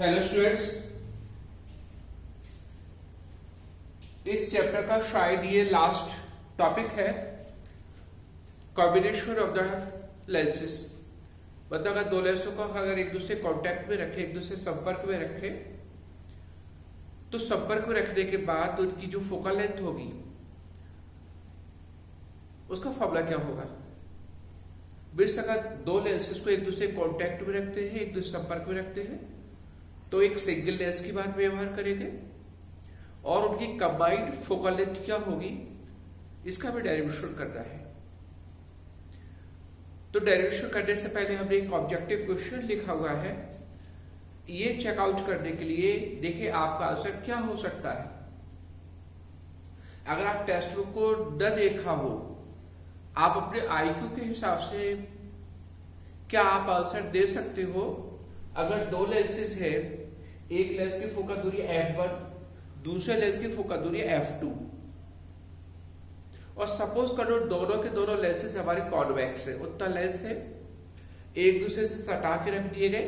Hello students, इस chapter का शायद ये लास्ट टॉपिक है। कॉम्बिनेशन ऑफ द लेंसेस, मतलब अगर दो लेंसों को अगर एक दूसरे कांटेक्ट में रखे, एक दूसरे संपर्क में रखे, तो संपर्क में रखने के बाद तो उनकी जो फोकल लेंथ होगी उसका फॉर्मूला क्या होगा। बेस अगर दो लेंसेस को एक दूसरे कांटेक्ट में रखते हैं, एक दूसरे संपर्क में रखते हैं, तो एक सिंगल लेंस की बात व्यवहार करेंगे और उनकी कंबाइंड फोकल लेंथ क्या होगी इसका हमें डेरिवेशन करना है। तो डेरिवेशन करने से पहले हमने एक ऑब्जेक्टिव क्वेश्चन लिखा हुआ है, ये चेकआउट करने के लिए देखिए आपका आंसर क्या हो सकता है। अगर आप टेक्स्ट बुक को न देखा हो, आप अपने आईक्यू के हिसाब से क्या आप आंसर दे सकते हो। अगर दो लेंसेज है, एक लेंस की फोकल दूरी f1, दूसरे लेंस की फोकल दूरी f2, और सपोज करो दोनों के दोनों लेंसेज हमारे कॉन्वेक्स है, उतना लेंस है, एक दूसरे से सटा के रख दिए गए,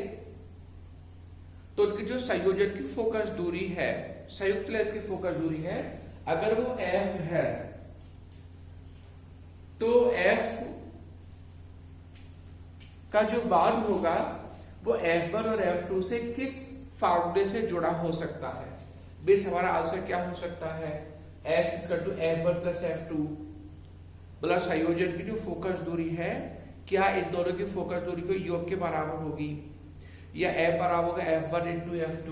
तो उनकी जो संयोजन की फोकस दूरी है, संयुक्त लेंस की फोकस दूरी है, अगर वो f है तो f का जो मान होगा वो f1 और f2 से किस फार्मूले से जुड़ा हो सकता है। बेस हमारा आंसर क्या हो सकता है, f=f1 + f2, मतलब संयोजन की जो फोकस दूरी है क्या इन दोनों की फोकस दूरी को योग के बराबर होगी, या f बराबर होगा f1 × f2,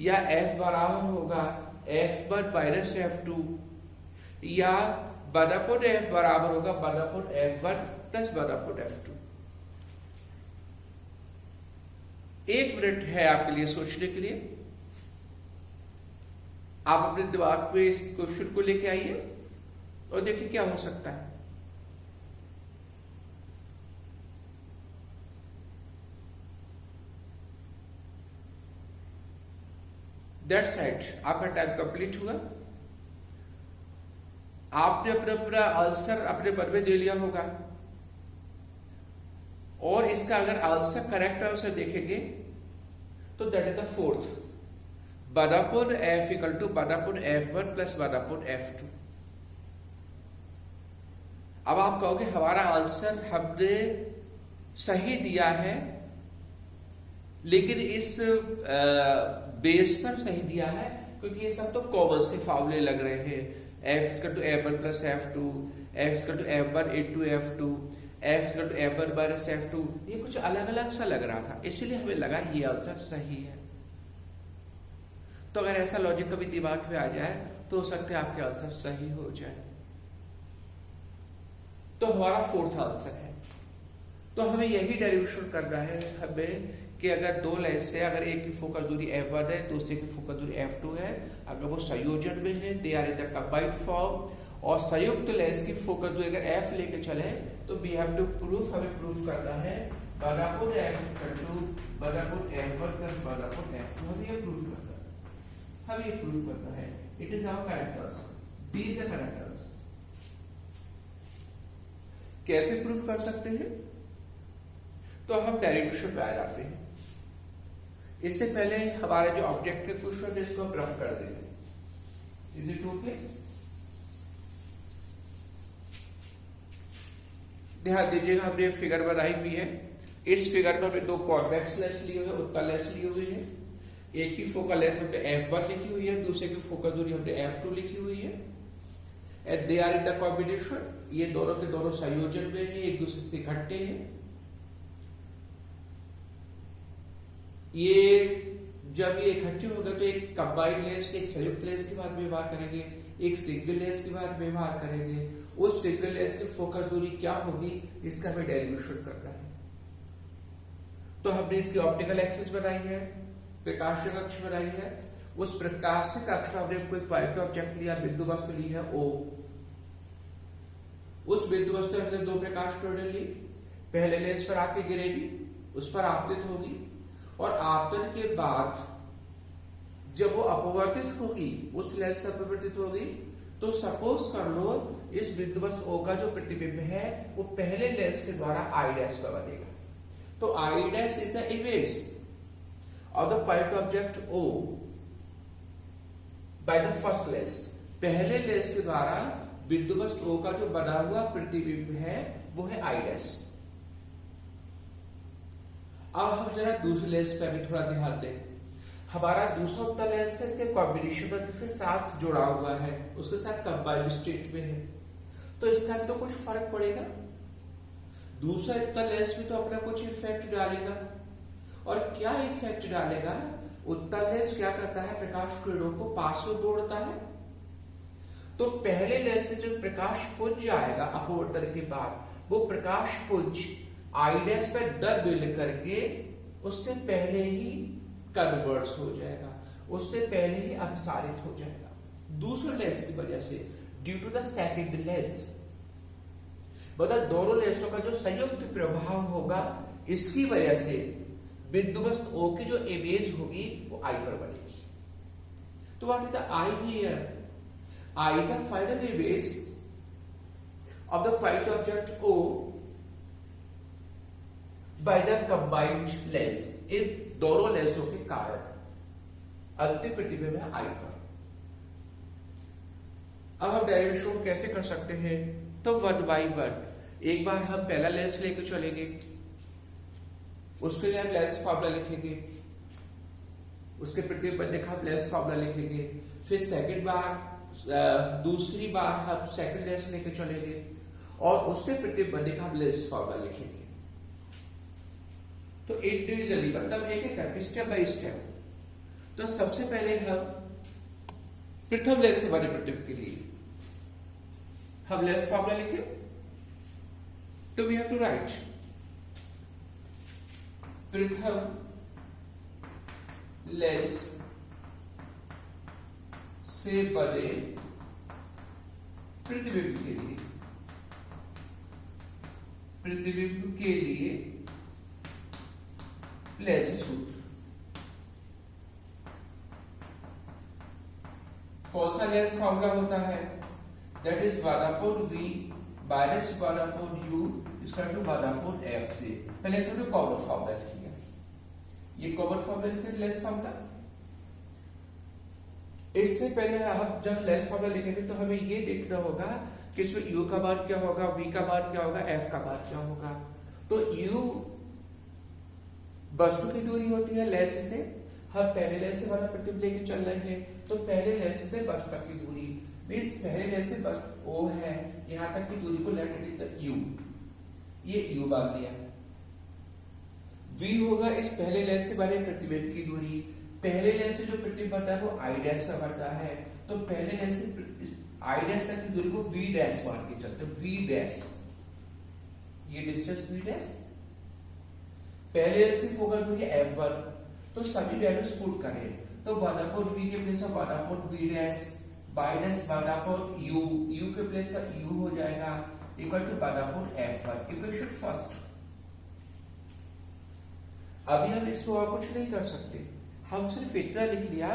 या f बराबर होगा f1 - f2, या 1/f बराबर होगा 1/f1 + 1/f2। एक मिनट है आपके लिए सोचने के लिए। आप अपने दिमाग में इस क्वेश्चन को लेके आइए और देखिए क्या हो सकता है। दैट्स राइट, आपका टाइम कंप्लीट हुआ। आपने अपना आंसर अपने मन में दे लिया होगा, और इसका अगर आंसर करेक्ट आंसर देखेंगे तो that is the fourth, 1/f = 1/f1 + 1/f2। अब आप कहोगे हमारा आंसर हमने सही दिया है, लेकिन इस बेस पर सही दिया है क्योंकि ये सब तो कॉमन से फार्मूले लग रहे हैं। f=f1 + f2, f=f1 × f2, f=f1 - f2, ये कुछ अलग अलग सा लग रहा था, इसलिए हमें लगा ये आंसर सही है। तो अगर ऐसा लॉजिक कभी दिमाग में आ जाए तो हो सकता है आपके आंसर सही हो जाए। तो हमारा फोर्थ आंसर है। तो हमें यही डेरिवेशन करना है हमें कि अगर दो लेंस है, अगर एक की फोकस दूरी f1 है, दूसरे की फोकस दूरी f2 है, अगर वो संयोजन में है, they are in the combined form, और संयुक्त लेंस की फोकस दूरी अगर f लेके चले तो वी हैव टू प्रूफ, हमें प्रूफ करना है 1/f = 1/f1 + 1/f2। हमें ये प्रूफ करना है, हमें ये प्रूफ करना है। It is our correct answer, D is the correct answer. कैसे प्रूफ कर सकते हैं, तो हम डेरिवेशन पे आ जाते हैं। इससे पहले हमारे जो ऑब्जेक्टिव क्वेश्चन है इसको रफ कर देते हैं। Is it okay? ध्यान दीजिएगा, हमने फिगर बनाई हुई है। इस फिगर में हमने दो कॉन्वेक्स लेंस लिए हुए, उत्तल लेंस लिए हुए हैं। एक की फोकल लेंथ हमने f1 लिखी हुई है, दूसरे की फोकस दूरी हमने f2 लिखी हुई है, and they are in the combination. ये दोनों के दोनों संयोजन में है, एक दूसरे से इकट्ठे हैं। ये जब ये इकट्ठे हो गए तो एक कंबाइंड लेंस, एक संयुक्त लेंस की बात व्यवहार करेंगे, एक सिंगल लेंस की बात व्यवहार करेंगे। उस सिंगल लेंस की फोकस दूरी क्या होगी इसका हमें डेरिवेशन करना है। तो हमने इसकी ऑप्टिकल एक्सिस बनाई है, प्रकाशिक अक्ष बनाई है। उस प्रकाशिक अक्ष में हमने कोई पॉइंट ऑब्जेक्ट लिया, बिंदु वस्तु ली है O। उस बिंदु वस्तु में हमने दो प्रकाश किरणें ली, पहले लेंस पर आके गिरेगी, उस पर आपतित होगी, और आपतन के बाद जब वो अपवर्तित होगी, उस लेंस से अपवर्तित होगी, तो सपोज कर लो इस बिंदु वस्तु O का जो प्रतिबिंब है वो पहले लेंस के द्वारा I' पर बनेगा। तो I' is the image, of the point object O by the first lens, पहले लेंस के द्वारा बिंदुवस्त O का जो बना हुआ प्रतिबिंब है वो है I डैश। अब हम जरा दूसरे लेंस पर भी थोड़ा ध्यान दें। हमारा दूसरा उत्तल लेंस है, इसके कॉम्बिनेशन में जिसके साथ जुड़ा हुआ है, उसके साथ कंबाइंड स्टेट में है, तो इसका भी तो कुछ फर्क पड़ेगा। दूसरा उत्तल लेंस भी तो अपना कुछ इफेक्ट डालेगा, और क्या इफेक्ट डालेगा? उत्तल लेंस क्या करता है? प्रकाश किरणों को पास में दौड़ता है। तो पहले लेंस से जो प्रकाश पुंज आएगा अपवर्तन के बाद, वो प्रकाश पुंज आई डैश पर दर बिल्ड करके उससे पहले ही कन्वर्ट्स हो जाएगा, उससे पहले ही अपसारित हो जाएगा। दूसरे लेंस की वजह से, due to the second lens, मतलब दोनों लेंसों का जो संयुक्त प्रभाव होगा, इसकी वजह से बिंदुवस्त O की जो इमेज होगी वो I पर बनेगी। तो what is the I here? I the final image of the point object O by the combined lens, इन दोनों लेंसों के कारण अंतिम प्रतिबिंब है I पर। अब हम डेरिवेशन को कैसे कर सकते हैं? तो 1 by 1 एक बार हम पहला लेंस लेके चलेंगे, उसके लिए हम लेंस फार्मूला लिखेंगे, उसके प्रतिबिंब का हम लेंस फार्मूला लिखेंगे। फिर सेकंड बार, दूसरी बार हम सेकंड लेंस लेके चलेंगे और उसके प्रतिबिंब का हम लेंस फार्मूला लिखेंगे। तो इंडिविजुअली, मतलब एक एक करके स्टेप बाय स्टेप। तो सबसे पहले हम प्रथम लेंस के बारे में प्रतिबिंब के लिए हम लेंस फार्मूला लिखें। तो वी हैव टू राइट प्रथम लेंस से बने प्रतिबिंब के लिए, प्रतिबिंब के लिए लेंस सूत्र। कौन सा लेंस फार्मूला होता है? That is 1/v minus 1/u equal to 1/f से। पहले तो कॉमन फार्मूला लिखिए, ये कॉमन फार्मूला लिखते हैं लेंस फार्मूला। इससे पहले हम जब लेंस फार्मूला लिखेंगे तो हमें ये देखना होगा कि इसमें u का मान क्या होगा, v का मान क्या होगा, f का मान क्या होगा। तो u वस्तु की दूरी होती है लेंस से, हम पहले लेंस से वाला प्रतिबिंब लेके चल रहे हैं, तो पहले लेंस से वस्तु तक की दूरी, इस पहले लेंस से वस्तु O है, यहां तक की दूरी को लेट इट इज u, ये u मान लिया। v होगा इस पहले लेंस से वाले प्रतिबिंब की दूरी, पहले लेंस से जो प्रतिबिंब बनता है वो I डैश का बनता है, तो पहले लेंस से I डैश तक की दूरी को v डैश मान के चलते, v डैश, ये डिस्टेंस v डैश। पहले लेंस की फोकस होगी f1, तो सभी वैल्यूज पुट करें, तो 1/v के प्लेस पर 1/v dash minus 1/u, u के प्लेस पर u हो जाएगा equal to 1/f1, equation first. अभी हम इसको और कुछ नहीं कर सकते, हम सिर्फ इतना लिख लिया,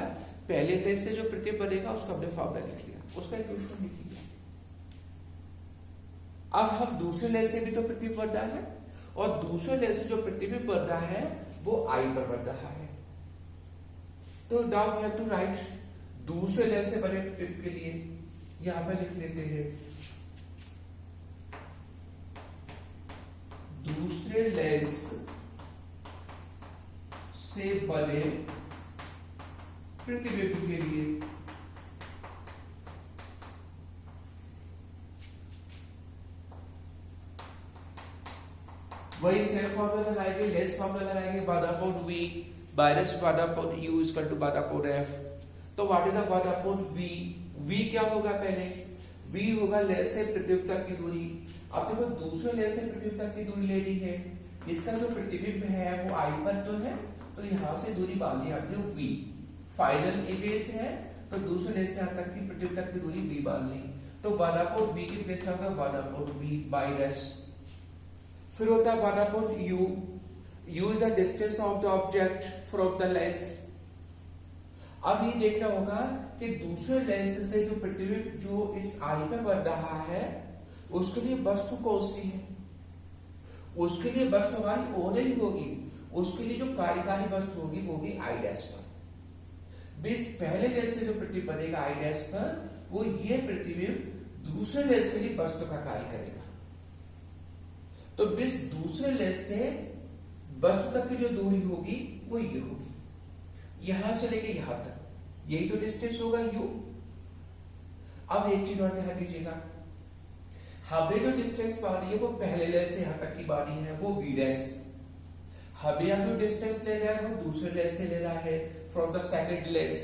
पहले लेंस से जो प्रतिबिंब बनेगा उसका हमने फार्मूला लिख लिया, उसका इक्वेशन लिख लिया। अब हम दूसरे लेंस से भी तो प्रतिबिंब बन रहा है, और दूसरे लेंस से जो प्रतिबिंब बन रहा है वो I पर बन रहा है। तो now we have to write दूसरे लेंस से बने प्रतिबिंब के लिए, यहां पर लिख लेते हैं दूसरे लेंस से बने प्रतिबिंब के लिए वही सेम फॉर्मूला लगाएंगे, लेस फॉर्मूला लगाएंगे, 1/v minus 1/u equal to 1/f। तो what is the 1/v? v क्या होगा? पहले v होगा लेंस से प्रतिबिंब तक की दूरी। अब देखो दूसरे लेंस से प्रतिबिंब तक की दूरी लेनी है, इसका जो प्रतिबिंब है वो I पर तो है, तो यहां से दूरी मान ली आपने v, फाइनल इमेज है, तो दूसरे लेंस से यहां तक की प्रतिबिंब तक की दूरी v मान ली, तो 1/v की प्लेस में होगा 1/v माइनस, फिर होता है 1/u, u is the distance of the object from the lens. अब ये देखना होगा कि दूसरे लेंस से जो प्रतिबिंब जो इस I पे बन रहा है उसके लिए वस्तु कौन सी है, उसके लिए वस्तु हमारी O नहीं होगी, उसके लिए जो कार्यकारी वस्तु होगी वो होगी आई डैश पर। बेस पहले लेंस से जो प्रतिबिंब बनेगा आई डैश पर, वो ये प्रतिबिंब दूसरे लेंस के लिए वस्तु का कार्य करेगा। तो बेस दूसरे लेंस से वस्तु तक की जो दूरी होगी वो ये होगी, यहां से लेके यहां तक, यही तो डिस्टेंस होगा u। अब एक चीज और ध्यान दीजिएगा, हमें जो डिस्टेंस पानी है वो पहले लेंस से यहां तक की बानी है, वो v डैश। हमें अब जो डिस्टेंस ले रहा है वो दूसरे लेंस से ले रहा है फ्रॉम द सेकंड लेंस,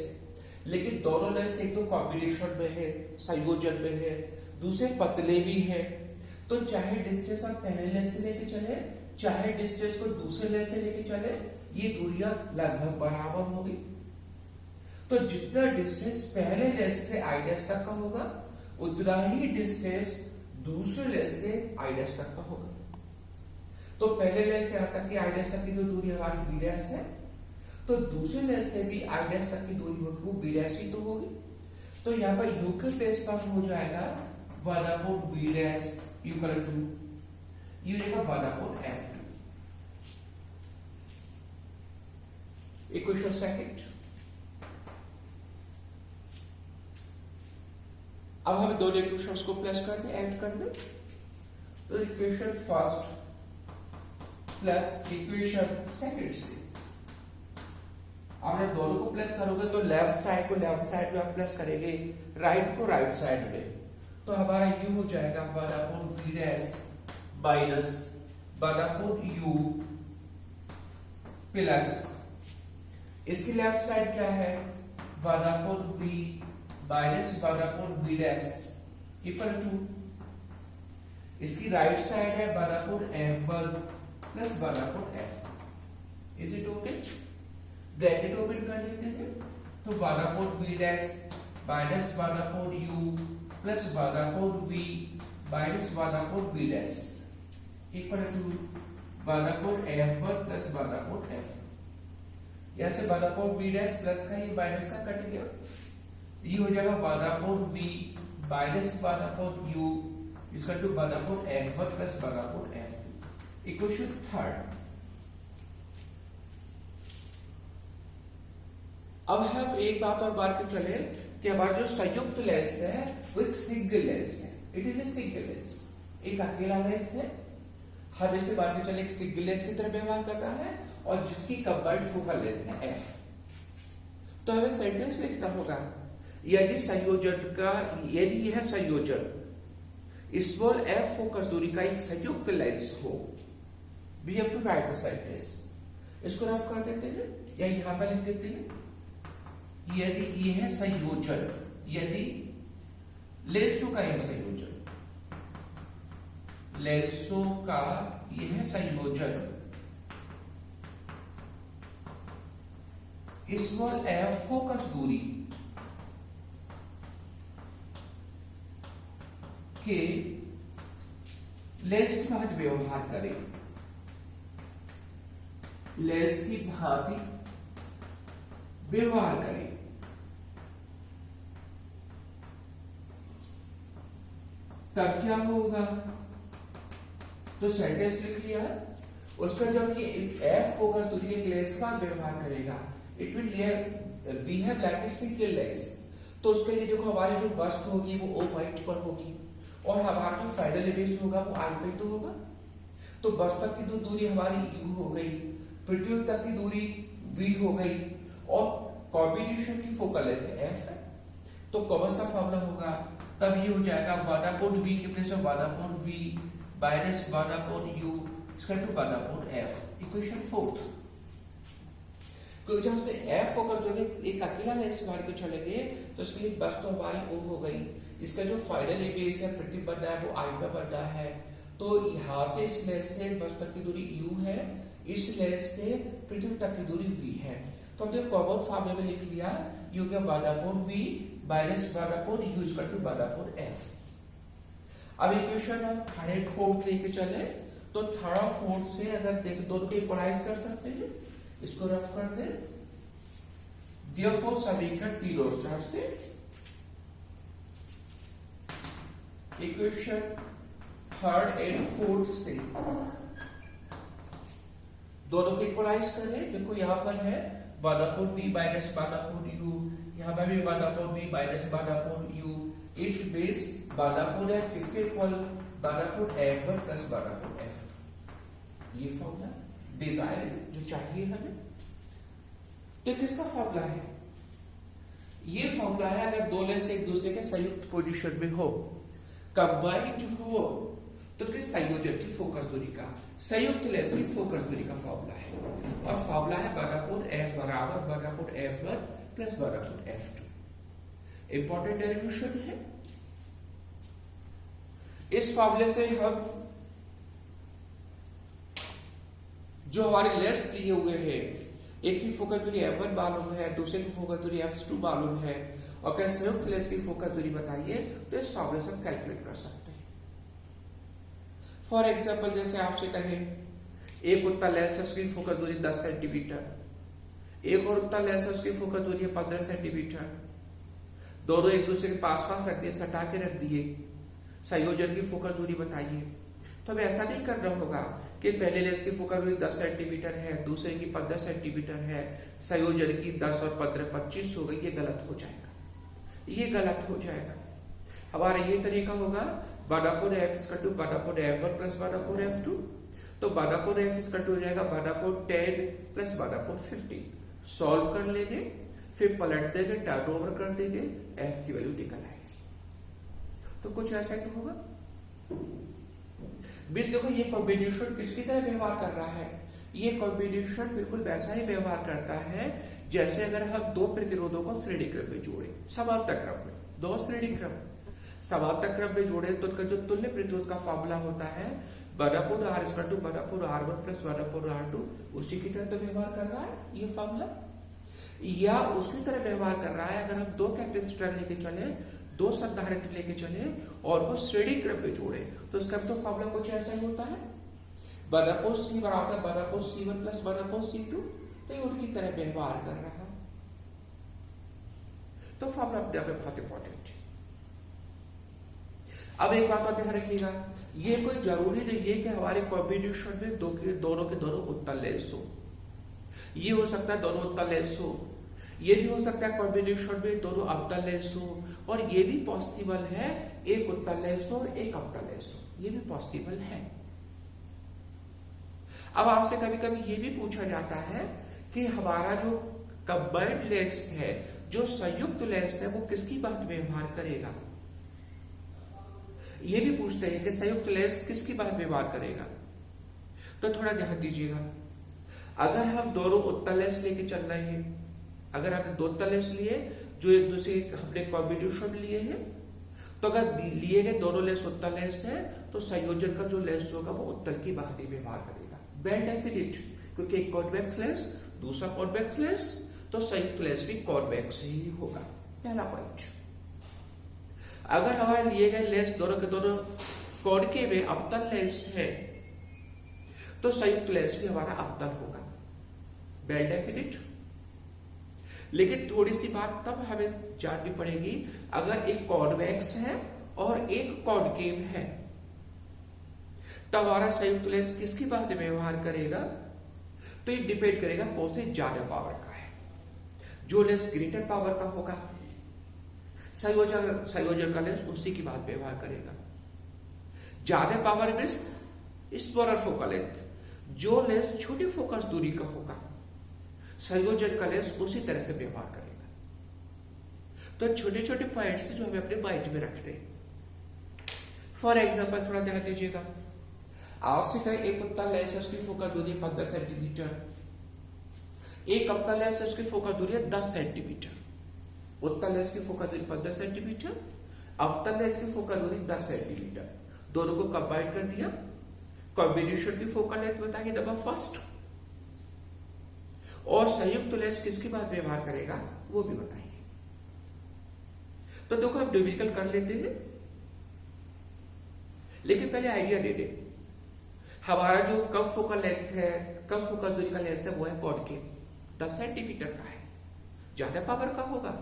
लेकिन दोनों लेंस एक तो कॉम्बिनेशन में है, संयोजन में है, दूसरे पतले भी है। तो चाहे डिस्टेंस आप पहले लेंस से लेके चले, चाहे डिस्टेंस को दूसरे लेंस से लेके चले, ये दूरियां लगभग बराबर होगी। तो जितना डिस्टेंस पहले लेंस से आई डैश तक का होगा, उतना ही डिस्टेंस दूसरे लेंस से आई डैश तक का होगा। तो पहले लेंस से यहां तक की आई डैश तक की जो दूरी हमारी बी डैश है, तो दूसरे लेंस से भी आई डैश तक की दूरी होगी, वो बी डैश ही तो होगी। तो यहाँ पर यू के प्लेस पर हो जाएगा 1/b dash equal to you रहेगा 1/f2। Equation second. अब हम दोनों इक्वेशंस को प्लस कर दें, ऐड कर दें। तो equation first plus equation second से आपने दोनों को प्लस करोगे तो लेफ्ट साइड को लेफ्ट साइड में आप प्लस करेंगे, राइट को राइट साइड में, तो हमारा u हो जाएगा 1/b dash minus 1/u plus इसकी लेफ्ट साइड क्या है 1/b minus 1/b dash equal to इसकी राइट साइड है 1/f1 plus 1/f। Is it okay? Bracket open कर लेते हैं, तो 1/b dash minus 1/u plus 1/v minus 1/b dash equal to 1/f1 plus 1/f। यहां से 1/b डैश प्लस का ये माइनस का कट गया, ये हो जाएगा 1/b माइनस 1/u इसका to 1/f1 plus 1/f। Equation third. अब हम एक बात और बात को चले कि हमारा जो संयुक्त लेंस है वो एक सिंगल लेंस है, it is a single lens, एक अकेला लेंस है। हम इसे बात में चले एक सिंगल लेंस की तरह व्यवहार कर रहा है और जिसकी कंबाइंड फोकल लेंथ है f। तो हमें सेंटेंस लिखना होगा, यदि संयोजन का, यदि यह संयोजन स्मॉल f फोकस दूरी का एक संयुक्त लेंस हो, we have to write the sentence. इसको रफ कर देते हैं या यहां पर लिख देते हैं, यदि यह संयोजन, यदि लेंसों का यह संयोजन, लेंसों का यह संयोजन स्मॉल f फोकस दूरी के लेंस की भांति व्यवहार करे, लेंस की भांति व्यवहार करे, तब क्या होगा? तो सेंटेंस लिख लिया, उसका जब ये f फोकस दूरी के लेंस का व्यवहार करेगा, it will behave like a single lens. तो उसके लिए जो हमारी जो वस्तु होगी वो o पॉइंट पर होगी और हमारा जो फाइनल इमेज होगा वो i पे तो होगा। तो वस्तु तक की दूरी हमारी u हो गई, प्रतिबिंब तक की दूरी v हो गई और कॉम्बिनेशन की फोकल लेंथ f है। तो कौन सा फॉर्मूला होगा? तब ये हो जाएगा 1/v के प्लेस में 1/v माइनस 1/u इसका टू 1/f। Equation fourth. क्योंकि जब से f फोकस दोगे एक अकेला लेंस मार के चलेंगे तो इसके लिए बस तो हमारी o हो गई, इसका जो फाइनल इमेज है प्रतिबिंब बनना है वो i का बनना है। तो यहाँ से इस लेंस से बस तक की दूरी u है, इस लेंस से प्रतिबिंब तक की दूरी v है। तो हमने कॉमन फॉर्मूले में लिख लिया u के 1/v माइनस 1/u इसका टू 1/f। अब इक्वेशन हम थर्ड फोर्थ लेके चले तो थर्ड और फोर्थ से अगर देख दोनों को इक्वलाइज कर सकते हैं, इसको रफ कर दे। देयरफॉर समीकरण 3 और 4 से इक्वेशन थर्ड एंड फोर्थ से दोनों को इक्वलाइज करें, देखो यहाँ पर है 1/v माइनस 1/u, यहाँ पर भी 1/v minus 1/u, it base 1/f किसके इक्वल 1/f1 प्लस 1/f। ये फॉर्मूला डिजायर जो चाहिए हमें, तो किसका फॉर्मूला है? ये फॉर्मूला है अगर दो लेस एक दूसरे के संयुक्त पोजीशन में हो, कंबाइंड हो, तो किस संयोजन की फोकस दूरी का, संयुक्त लेंस की फोकस दूरी का फॉर्मूला है। और फॉर्मूला है 1/f बराबर 1/f1 plus 1/f2। Important derivation है। इस फॉर्मूले से हम जो हमारे लेंस दिए हुए हैं, एक की फोकस दूरी f1 मालूम है, दूसरे की फोकस दूरी f2 मालूम है, और क्या संयुक्त लेंस की फोकस दूरी बताइए, तो इस फॉर्मूले से हम कैलकुलेट कर सकते हैं। फॉर एग्जाम्पल जैसे आपसे कहे एक उत्तल लेंस है, उसकी फोकस दूरी 10 सेंटीमीटर, एक और उत्तल लेंस है, उसकी फोकस दूरी 15 सेंटीमीटर, दोनों एक दूसरे के पास पास रख दिए, सटा के रख दिए, संयोजन की फोकस दूरी बताइए। तो हमें ऐसा नहीं करना होगा कि पहले लेंस की फोकस दूरी 10 सेंटीमीटर है, दूसरे की 15 सेंटीमीटर है, संयोजन की 10 और 15 25 हो गई, ये गलत हो जाएगा, ये गलत हो जाएगा। हमारा ये तरीका होगा 1/f = 1/f1 प्लस 1/f2, तो 1/f हो जाएगा 1/10 प्लस 1/15। सॉल्व कर लेंगे, फिर पलट देंगे, टर्न ओवर कर देंगे, f की वैल्यू निकल आएगी। तो कुछ ऐसा ही होगा। बीस देखो ये कॉम्बिनेशन किसकी तरह व्यवहार कर रहा है, ये कॉम्बिनेशन बिल्कुल वैसा ही व्यवहार करता है जैसे अगर हम दो प्रतिरोधों को श्रेणी क्रम में जोड़े, समांतर क्रम में, दो श्रेणी क्रम समांतर क्रम में जोड़े, तो उनका जो तुल्य प्रतिरोध का फॉर्मूला होता है 1/r = 1/r1 प्लस 1/r2, उसी की तरह तो व्यवहार कर रहा है ये फॉर्मूला। या उसकी तरह व्यवहार कर रहा है अगर हम दो कैपेसिटर लेके चले, दो संधारित्र लेके चले और वो श्रेणी क्रम में जोड़े, तो उसका तो फॉर्मूला कुछ ऐसा ही होता है 1/c बराबर 1/c1 प्लस 1/c2, तो ये उनकी तरह व्यवहार कर रहा है। तो फॉर्मूला अपने आप में बहुत इंपॉर्टेंट है। अब एक बात और ध्यान रखिएगा, ये कोई जरूरी नहीं है कि हमारे कॉम्बिनेशन में दोनों के दोनों उत्तल लेंस हो। ये हो सकता है दोनों उत्तल लेंस हो, ये भी हो सकता है कॉम्बिनेशन में दोनों अवतल लेंस हो, और ये भी पॉसिबल है एक उत्तल लेंस हो एक अवतल लेंस हो, ये भी पॉसिबल है। अब आपसे कभी कभी ये भी पूछा जाता है कि हमारा जो कंबाइंड लेंस है, जो संयुक्त लेंस है, वो किसकी बात व्यवहार करेगा। ये भी पूछते हैं कि संयुक्त लेंस किसकी बात व्यवहार करेगा। तो थोड़ा ध्यान दीजिएगा, अगर हम दोनों उत्तल लेंस लेके चल रहे हैं, अगर हमने दो उत्तल लेंस लिए जो एक दूसरे हमने कॉम्बिनेशन लिए हैं, तो अगर लिए गए दोनों लेंस उत्तल लेंस है, तो संयोजन का जो लेंस होगा वो उत्तल की भांति व्यवहार करेगा, वेल डेफिनिट, क्योंकि एक कॉन्वेक्स लेंस दूसरा कॉन्वेक्स लेंस, तो संयुक्त लेंस भी कॉन्वेक्स ही होगा। पहला पॉइंट। अगर हमारे लिए गए लेंस दोनों के दोनों कॉनकेव में अवतल लेंस है, तो संयुक्त लेंस भी हमारा अवतल होगा, वेल डेफिनिट। लेकिन थोड़ी सी बात तब हमें जाननी पड़ेगी, अगर एक कॉन्वेक्स है और एक कॉनकेव है, तब हमारा संयुक्त लेंस किसकी बात व्यवहार करेगा, तो ये डिपेंड करेगा कौन से ज्यादा पावर का है। जो लेंस ग्रेटर पावर का होगा, संयोजन का लेंस उसी की बात व्यवहार करेगा। ज्यादा power means smaller focal length, जो लेंस छोटी फोकस दूरी का होगा, संयोजन का लेंस उसी तरह से व्यवहार करेगा। तो छोटे छोटे पॉइंट्स जो हमें अपने माइंड में रखने। फॉर एग्जाम्पल थोड़ा ध्यान दीजिएगा, आपसे कहे एक उत्तल लेंस है, उसकी फोकस दूरी 15 सेंटीमीटर, एक अवतल लेंस है, उसकी फोकस दूरी है 10 सेंटीमीटर। उत्तल लेंस की फोकस दूरी 15 सेंटीमीटर, अवतल लेंस की फोकस दूरी 10 सेंटीमीटर, दोनों को कंबाइन कर दिया, कॉम्बिनेशन की फोकल लेंथ बताइए नंबर फर्स्ट, और संयुक्त लेंस किसकी बात व्यवहार करेगा वो भी बताइए। तो देखो हम न्यूमेरिकल कर लेते हैं, लेकिन पहले आइडिया दे दे। हमारा जो कम फोकल लेंथ है, कम फोकल दूरी का लेंस है, वो है कॉनकेव, 10 सेंटीमीटर का है, ज्यादा पावर का होगा,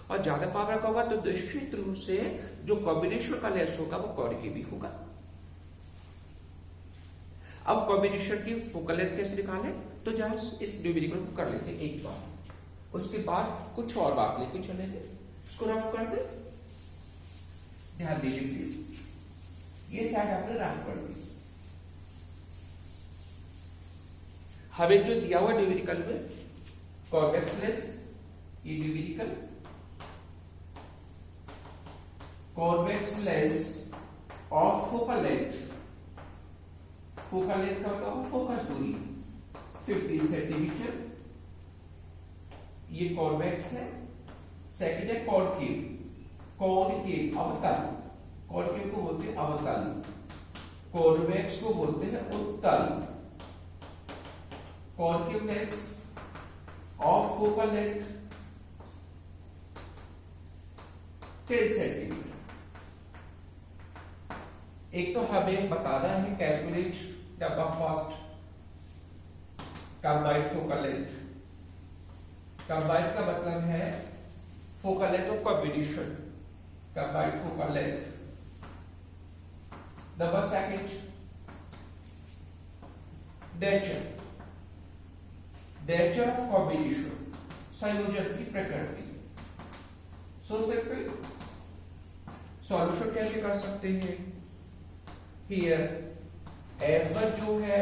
और ज्यादा पावर का होगा तो निश्चित रूप से जो कॉम्बिनेशन का लेंस होगा वो कॉनकेव भी होगा। अब कॉम्बिनेशन की फोकल लेंथ कैसे निकालें, तो जब इस न्यूमेरिकल को कर लेते हैं एक बार, उसके बाद कुछ और बात लेके चलेंगे। इसको रफ कर दे, ध्यान दीजिए प्लीज, ये साइड आपने रफ कर दी। हमें जो दिया हुआ न्यूमेरिकल में कॉन्वेक्स लेंस, ये numerical convex lens of focal length, focal length का बताओ फोकस दूरी 15 सेंटीमीटर, ये कॉन्वेक्स है। सेकंड है कॉनकेव, कॉनकेव अवतल, कॉनकेव को बोलते हैं अवतल, कॉन्वेक्स को बोलते हैं उत्तल। Concave lens of focal length 10 centimetre. एक तो हमें बताना है कैलकुलेट डब्बा fast combined focal length. Combined का मतलब है focal length of combination, combined focal length. Number second nature, nature of combination, संयोजन की प्रकृति। सो सिंपल, सॉल्यूशन कैसे कर सकते हैं? हियर F1 जो है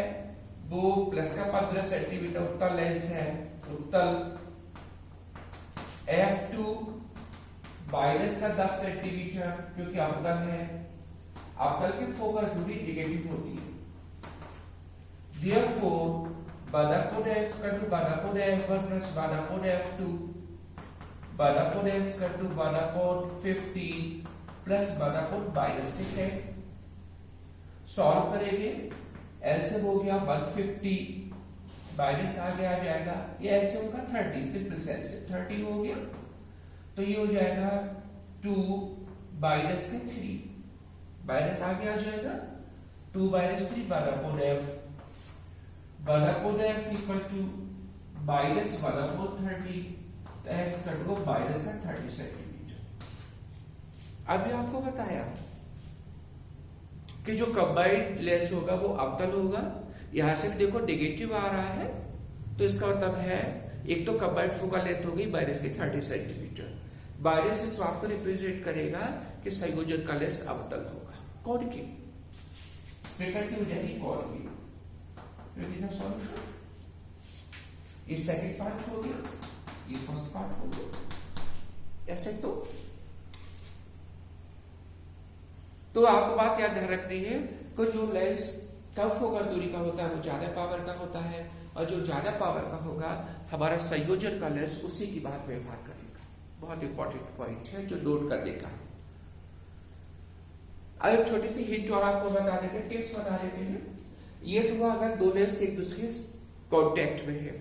वो प्लस का 15 सेंटीमीटर उत्तल लेंस है, उत्तल। F2 माइनस का 10 सेंटीमीटर क्योंकि अवतल है, अवतल की फोकस दूरी नेगेटिव होती है। Therefore बादापुर F का टू बादापुर F1 प्लस बादापुर F2, बादापुर F का टू बादापुर 15 प्लस बादापुर -10। सॉल्व करेंगे, एलसीएम हो गया 150 माइनस आगे आ जाएगा, ये एलसीएम का 30, सिंपल से एलसीएम 30 हो गया, तो ये हो जाएगा 2 माइनस के 3, माइनस आगे आ जाएगा 2 माइनस 3 बादापुर F, बादापुर F इक्वल टू माइनस बादापुर 30, तो F कट को माइनस का 30 सेंटीमीटर। अभी आपको बताया कि जो कंबाइंड लेंस होगा वो अवतल होगा। यहां से देखो नेगेटिव आ रहा है, तो इसका मतलब है एक तो कंबाइंड फोकल लेंथ होगी माइनस की 30 सेंटीमीटर, माइनस इस बात को रिप्रेजेंट करेगा कि संयोजन का लेंस अवतल होगा, कॉनकेव, प्रकृति हो जाएगी कॉनकेव। सॉल्यूशन, ये सेकंड पार्ट हो गया, ये फर्स्ट पार्ट हो गया। ऐसे तो आपको बात याद रखनी है कि जो लेंस कम फोकस दूरी का होता है वो ज्यादा पावर का होता है, और जो ज्यादा पावर का होगा हमारा संयोजन का लेंस उसी की बात व्यवहार करेगा। बहुत इंपॉर्टेंट पॉइंट है जो नोट करने का है। अब एक छोटी सी हिंट और आपको बता देते हैं, टिप्स बता देते हैं। ये तो हुआ अगर दो लेंस एक दूसरे कांटेक्ट में है,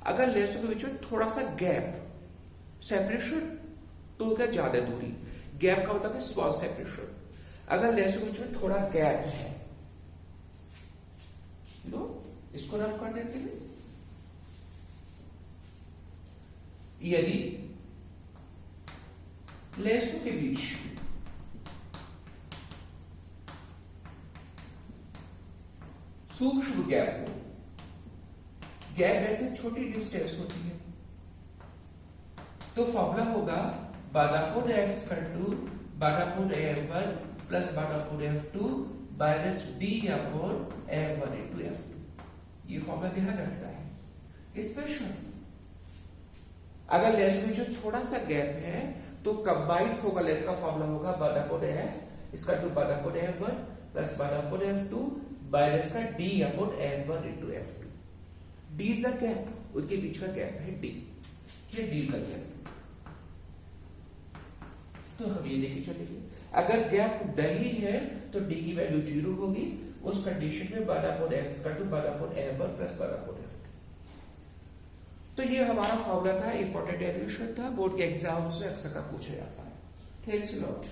अगर लेंस के बीच में थोड़ा सा गैप, सेपरेशन, तो होगा ज्यादा दूरी। गैप का मतलब है स्मॉल सेपरेशन। अगर लेंस के बीच में थोड़ा गैप है, लो इसको रफ कर देते हैं। यदि लेंसों के बीच सूक्ष्म गैप हो, गैप ऐसे छोटी डिस्टेंस होती है, तो फॉर्मूला होगा बादापुर F टू बादापुर F1 प्लस बादापुर F2 minus D upon F1 into F2। ये फॉर्मूला ध्यान रखना है। स्पेशल अगर लेंस बीच में थोड़ा सा गैप है तो कंबाइंड फोकल लेंथ का फॉर्मूला होगा बादापुर F इसका टू बादापुर F1 प्लस बादापुर F2 माइनस का D upon F1 into F2। D is the gap, उनके बीच का गैप है D, ये D का गैप। तो हम ये लेके चलेंगे, अगर गैप नहीं है तो D की वैल्यू 0 होगी। उस कंडीशन में बादापुर F का टू बादापुर F1 प्लस बादापुर F2। तो ये हमारा फॉर्मूला था, इंपॉर्टेंट डेरिवेशन था, बोर्ड के एग्जाम्स में अक्सर का पूछा जाता है। Thanks a lot.